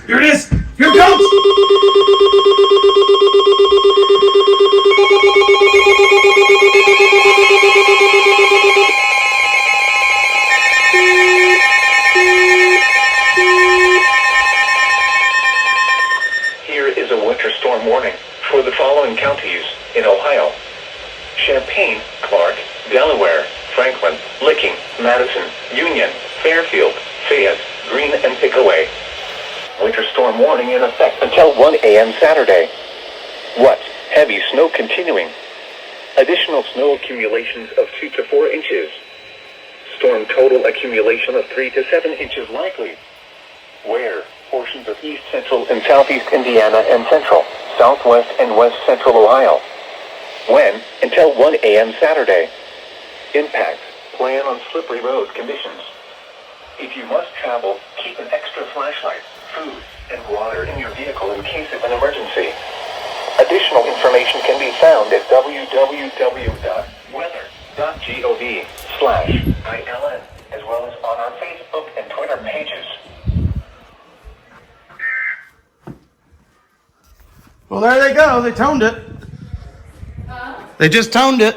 Here it is! Here it comes! Here is a winter storm warning for the following counties in Ohio: Champaign, Clark, Delaware, Franklin, Licking, Madison, Union, Fairfield, Fayette, Greene, and Pickaway. Winter storm warning in effect until 1 a.m. Saturday. What? Heavy snow continuing. Additional snow accumulations of 2 to 4 inches. Storm total accumulation of 3 to 7 inches likely. Where? Portions of east central and southeast Indiana and central, southwest and west central Ohio. When? Until 1 a.m. Saturday. Impact. Plan on slippery road conditions. If you must travel, keep an extra flashlight, food, and water in your vehicle in case of an emergency. Additional information can be found at www.weather.gov/ILN, as well as on our Facebook and Twitter pages. Well, there they go. They toned it. They just toned it.